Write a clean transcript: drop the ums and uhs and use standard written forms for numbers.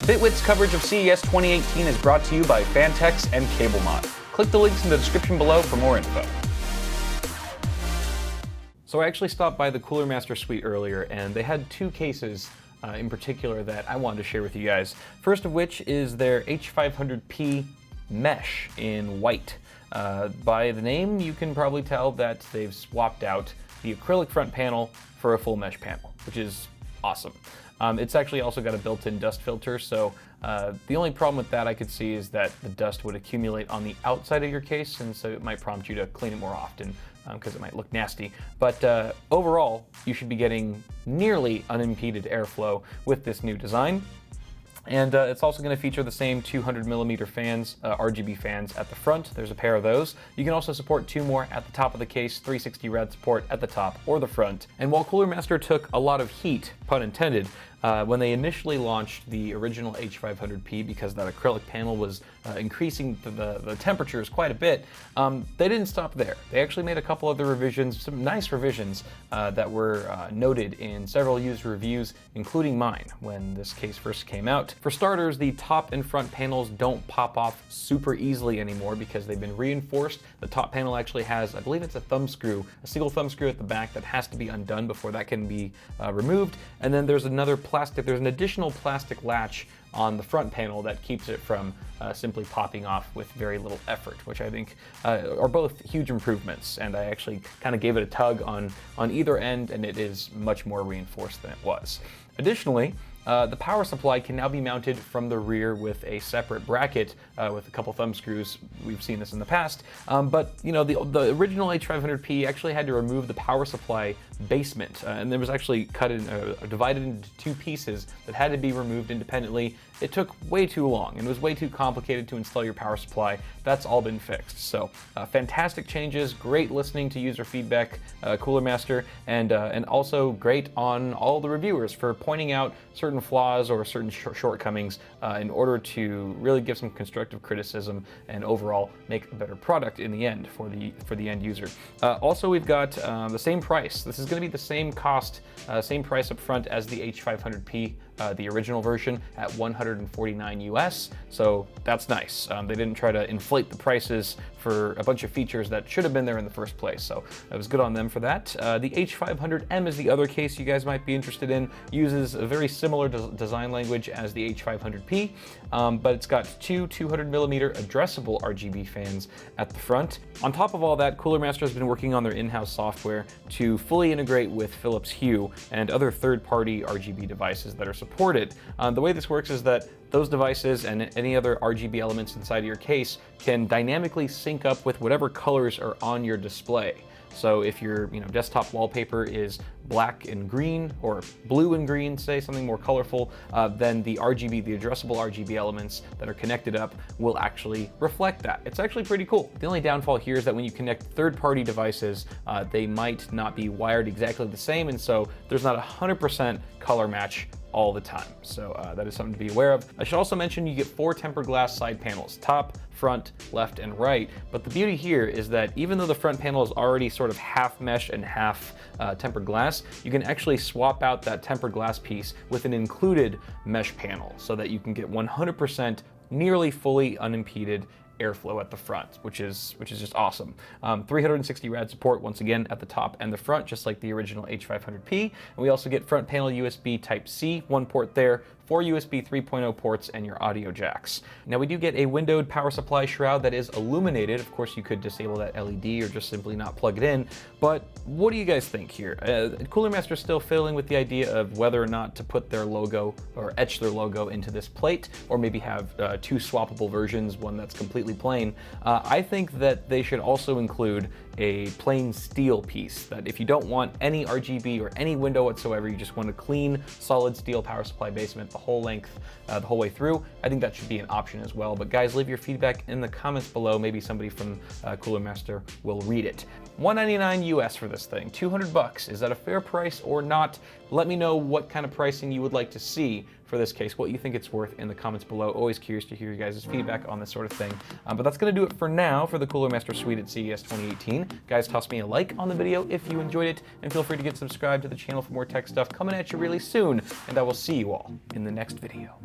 Bitwit's coverage of CES 2018 is brought to you by Fantex and CableMod. Click the links in the description below for more info. So I actually stopped by the Cooler Master suite earlier, and they had two cases in particular that I wanted to share with you guys. First of which is their H500P Mesh in white. By the name, you can probably tell that they've swapped out the acrylic front panel for a full mesh panel, which is awesome. It's actually also got a built-in dust filter, so the only problem with that I could see is that the dust would accumulate on the outside of your case, and so it might prompt you to clean it more often because it might look nasty. But overall, you should be getting nearly unimpeded airflow with this new design. And it's also going to feature the same 200mm fans, RGB fans at the front. There's a pair of those. You can also support two more at the top of the case, 360 rad support at the top or the front. And while Cooler Master took a lot of heat, pun intended, when they initially launched the original H500P, because that acrylic panel was increasing the temperatures quite a bit, they didn't stop there. They actually made a couple other revisions, some nice revisions that were noted in several user reviews, including mine when this case first came out. For starters, the top and front panels don't pop off super easily anymore because they've been reinforced. The top panel actually has, I believe it's a thumb screw, a single thumb screw at the back that has to be undone before that can be removed. And then there's an additional plastic latch on the front panel that keeps it from simply popping off with very little effort, which I think are both huge improvements. And I actually kind of gave it a tug on either end, and it is much more reinforced than it was. Additionally, the power supply can now be mounted from the rear with a separate bracket with a couple thumb screws. We've seen this in the past, but you know, the original H500P actually had to remove the power supply basement, and it was actually divided into two pieces that had to be removed independently. It took way too long and it was way too complicated to install your power supply. That's all been fixed. So fantastic changes, great listening to user feedback, Cooler Master, and also great on all the reviewers for pointing out certain flaws or certain shortcomings in order to really give some constructive criticism and overall make a better product in the end for the end user. Also, we've got the same price. This is going to be the same cost, same price up front as the H500P, the original version, at $149 US. So that's nice. They didn't try to inflate the prices for a bunch of features that should have been there in the first place. So it was good on them for that. The H500M is the other case you guys might be interested in. Uses a very similar design language as the H500P, but it's got two 200mm addressable RGB fans at the front. On top of all that, Cooler Master has been working on their in-house software to fully integrate with Philips Hue and other third-party RGB devices that are supported. The way this works is that those devices and any other RGB elements inside of your case can dynamically sync up with whatever colors are on your display. So if your desktop wallpaper is black and green, or blue and green, say something more colorful, then the RGB, the addressable RGB elements that are connected up will actually reflect that. It's actually pretty cool. The only downfall here is that when you connect third-party devices, they might not be wired exactly the same, and so there's not 100% color match all the time. So that is something to be aware of. I should also mention you get 4 tempered glass side panels, top, front, left, and right. But the beauty here is that even though the front panel is already sort of half mesh and half tempered glass, you can actually swap out that tempered glass piece with an included mesh panel so that you can get 100% nearly fully unimpeded airflow at the front, which is just awesome. 360 rad support once again at the top and the front, just like the original H500P. And we also get front panel USB Type-C, 1 port there, 4 USB 3.0 ports, and your audio jacks. Now we do get a windowed power supply shroud that is illuminated. Of course, you could disable that LED or just simply not plug it in, but what do you guys think here? Cooler Master is still fiddling with the idea of whether or not to put their logo or etch their logo into this plate, or maybe have 2 swappable versions, one that's completely plain. I think that they should also include a plain steel piece, that if you don't want any RGB or any window whatsoever, you just want a clean, solid steel power supply basement the whole length, the whole way through, I think that should be an option as well. But guys, leave your feedback in the comments below. Maybe somebody from Cooler Master will read it. $199 US for this thing, 200 bucks. Is that a fair price or not? Let me know what kind of pricing you would like to see for this case, what you think it's worth in the comments below. Always curious to hear you guys' feedback on this sort of thing. But that's gonna do it for now for the Cooler Master Suite at CES 2018. Guys, toss me a like on the video if you enjoyed it, and feel free to get subscribed to the channel for more tech stuff coming at you really soon, and I will see you all in the next video.